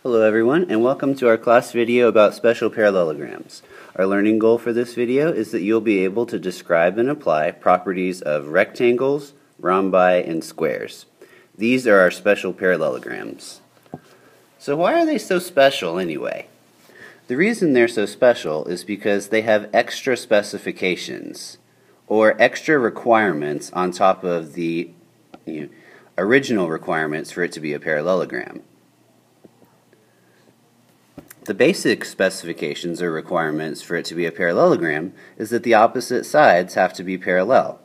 Hello everyone, and welcome to our class video about special parallelograms. Our learning goal for this video is that you'll be able to describe and apply properties of rectangles, rhombi, and squares. These are our special parallelograms. So why are they so special anyway? The reason they're so special is because they have extra specifications, or extra requirements on top of the original requirements for it to be a parallelogram. The basic specifications or requirements for it to be a parallelogram is that the opposite sides have to be parallel.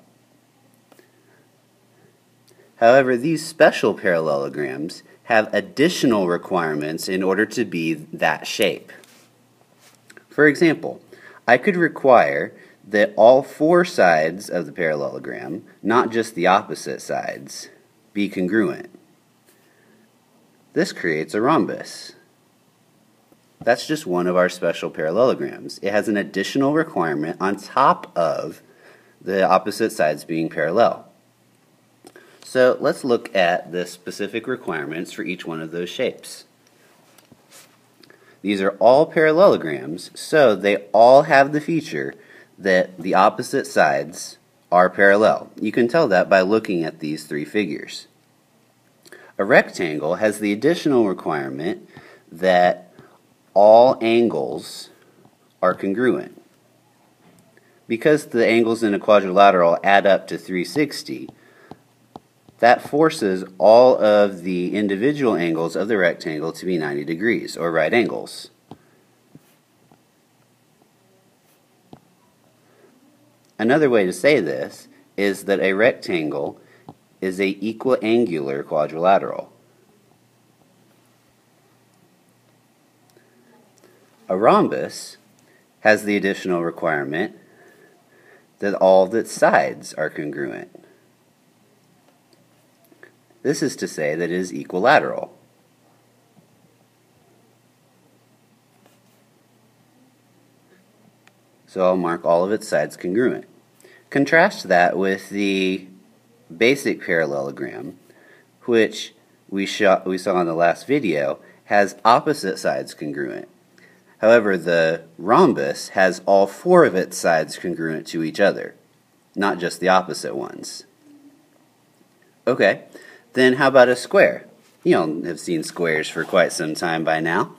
However, these special parallelograms have additional requirements in order to be that shape. For example, I could require that all four sides of the parallelogram, not just the opposite sides, be congruent. This creates a rhombus. That's just one of our special parallelograms. It has an additional requirement on top of the opposite sides being parallel. So let's look at the specific requirements for each one of those shapes. These are all parallelograms, so they all have the feature that the opposite sides are parallel. You can tell that by looking at these three figures. A rectangle has the additional requirement that all angles are congruent. Because the angles in a quadrilateral add up to 360, that forces all of the individual angles of the rectangle to be 90 degrees, or right angles. Another way to say this is that a rectangle is an equiangular quadrilateral. A rhombus has the additional requirement that all of its sides are congruent. This is to say that it is equilateral. So I'll mark all of its sides congruent. Contrast that with the basic parallelogram, which we saw in the last video, has opposite sides congruent. However, the rhombus has all four of its sides congruent to each other, not just the opposite ones. Okay, then how about a square? You all have seen squares for quite some time by now.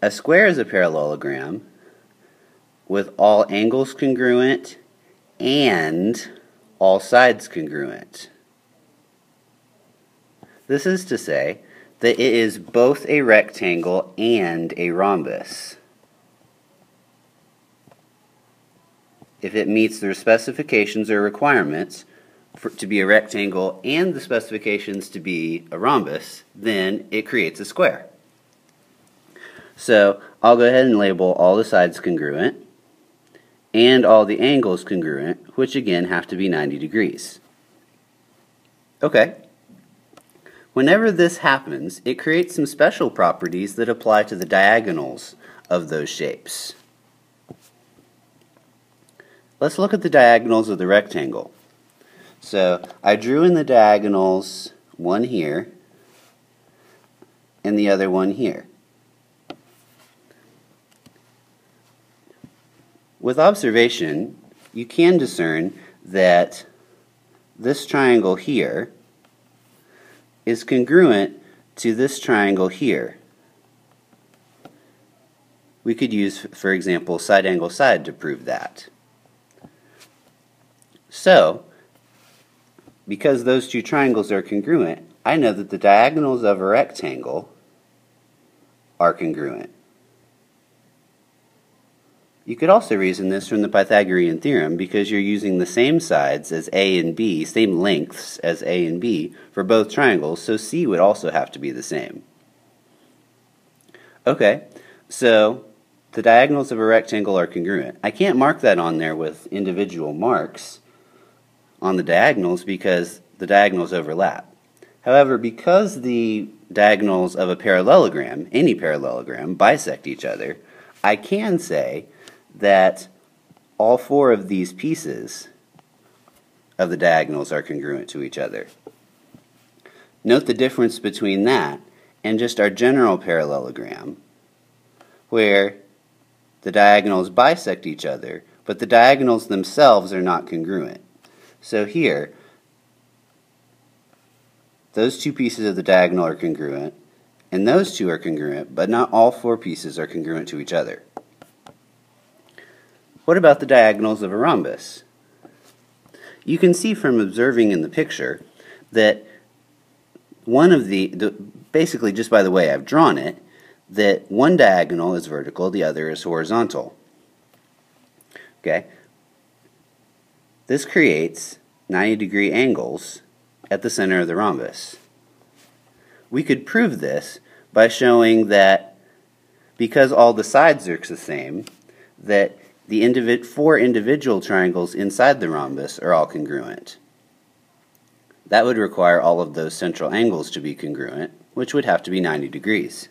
A square is a parallelogram with all angles congruent and all sides congruent. This is to say that it is both a rectangle and a rhombus. If it meets the specifications or requirements to be a rectangle and the specifications to be a rhombus, then it creates a square. So I'll go ahead and label all the sides congruent and all the angles congruent, which again have to be 90 degrees. Okay. Whenever this happens, it creates some special properties that apply to the diagonals of those shapes. Let's look at the diagonals of the rectangle. So I drew in the diagonals, one here and the other one here. With observation, you can discern that this triangle here is congruent to this triangle here. We could use, for example, side angle side to prove that. So, because those two triangles are congruent, I know that the diagonals of a rectangle are congruent. You could also reason this from the Pythagorean theorem because you're using the same sides as A and B, same lengths as A and B for both triangles, so C would also have to be the same. Okay, so the diagonals of a rectangle are congruent. I can't mark that on there with individual marks on the diagonals because the diagonals overlap. However, because the diagonals of a parallelogram, any parallelogram, bisect each other, I can say that all four of these pieces of the diagonals are congruent to each other. Note the difference between that and just our general parallelogram, where the diagonals bisect each other, but the diagonals themselves are not congruent. So here, those two pieces of the diagonal are congruent, and those two are congruent, but not all four pieces are congruent to each other. What about the diagonals of a rhombus? You can see from observing in the picture that one of basically just by the way I've drawn it, that one diagonal is vertical, the other is horizontal. Okay? This creates 90-degree angles at the center of the rhombus. We could prove this by showing that because all the sides are the same, that the four individual triangles inside the rhombus are all congruent. That would require all of those central angles to be congruent, which would have to be 90 degrees.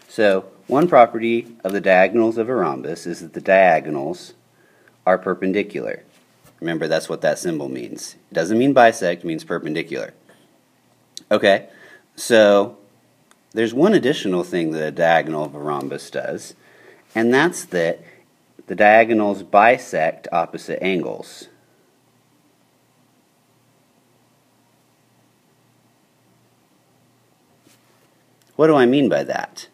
So, one property of the diagonals of a rhombus is that the diagonals are perpendicular. Remember, that's what that symbol means. It doesn't mean bisect, it means perpendicular. Okay, so there's one additional thing that a diagonal of a rhombus does, and that's that the diagonals bisect opposite angles. What do I mean by that?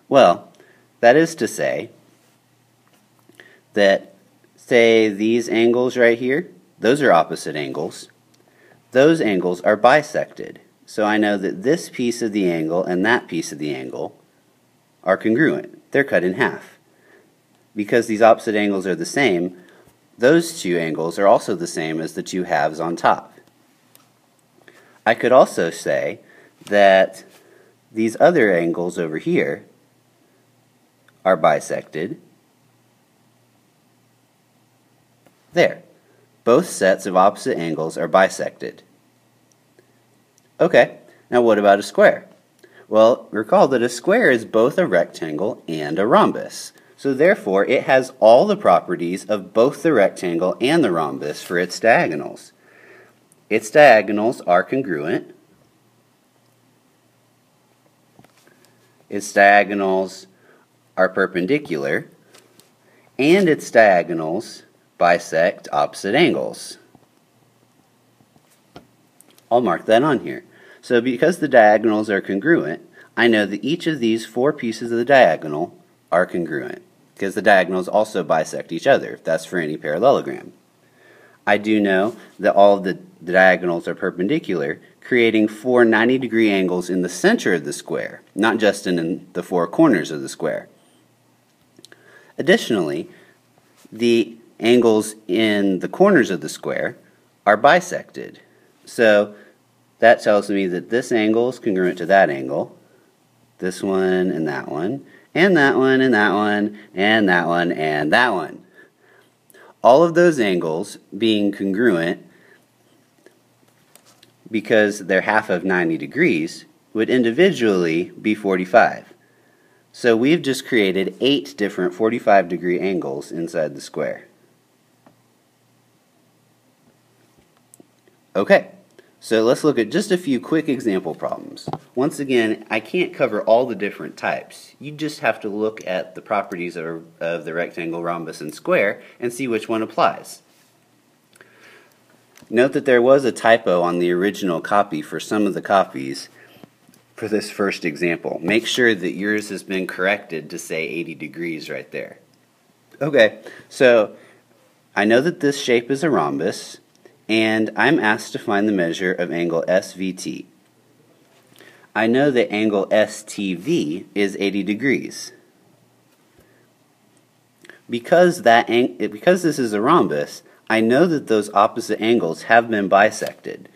Well, that is to say that, say, these angles right here, those are opposite angles. Those angles are bisected. So I know that this piece of the angle and that piece of the angle are congruent. They're cut in half. Because these opposite angles are the same, those two angles are also the same as the two halves on top. I could also say that these other angles over here are bisected. There. Both sets of opposite angles are bisected. Okay, now what about a square? Well, recall that a square is both a rectangle and a rhombus. So therefore, it has all the properties of both the rectangle and the rhombus for its diagonals. Its diagonals are congruent. Its diagonals are perpendicular. And its diagonals bisect opposite angles. I'll mark that on here. So because the diagonals are congruent, I know that each of these four pieces of the diagonal are congruent, because the diagonals also bisect each other, if that's for any parallelogram. I do know that all of the diagonals are perpendicular, creating four 90-degree angles in the center of the square, not just in the four corners of the square. Additionally, the angles in the corners of the square are bisected. So that tells me that this angle is congruent to that angle, this one and that one, and that one and that one, and that one and that one. All of those angles being congruent because they're half of 90 degrees would individually be 45. So we've just created 8 different 45-degree angles inside the square. Okay, so let's look at just a few quick example problems. Once again, I can't cover all the different types. You just have to look at the properties of the rectangle, rhombus, and square and see which one applies. Note that there was a typo on the original copy for some of the copies for this first example. Make sure that yours has been corrected to say 80 degrees right there. Okay, so I know that this shape is a rhombus, and I'm asked to find the measure of angle SVT. I know that angle STV is 80 degrees. Because this is a rhombus, I know that those opposite angles have been bisected.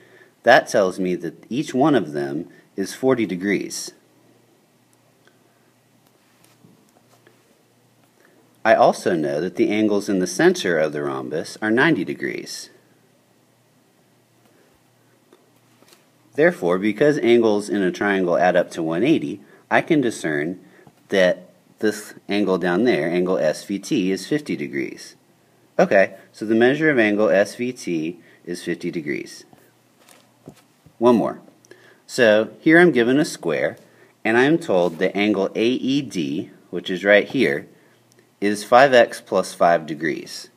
That tells me that each one of them is 40 degrees. I also know that the angles in the center of the rhombus are 90 degrees. Therefore, because angles in a triangle add up to 180, I can discern that this angle down there, angle SVT, is 50 degrees. Okay, so the measure of angle SVT is 50 degrees. One more. So here I'm given a square, and I'm told the angle AED, which is right here, is 5x plus 5 degrees.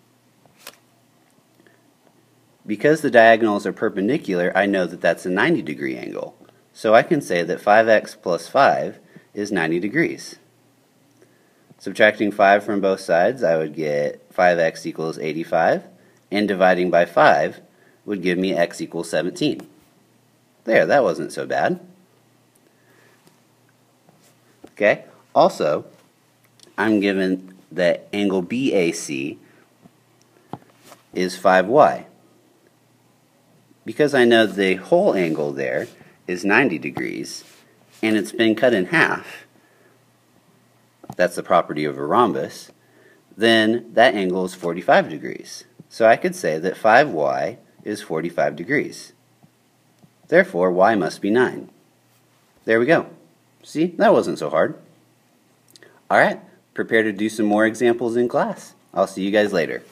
Because the diagonals are perpendicular, I know that that's a 90-degree angle. So I can say that 5x plus 5 is 90 degrees. Subtracting 5 from both sides, I would get 5x equals 85, and dividing by 5 would give me x equals 17. There, that wasn't so bad. Okay, also, I'm given that angle BAC is 5y. Because I know the whole angle there is 90 degrees, and it's been cut in half, that's the property of a rhombus, then that angle is 45 degrees. So I could say that 5y is 45 degrees. Therefore, y must be 9. There we go. See, that wasn't so hard. Alright, prepare to do some more examples in class. I'll see you guys later.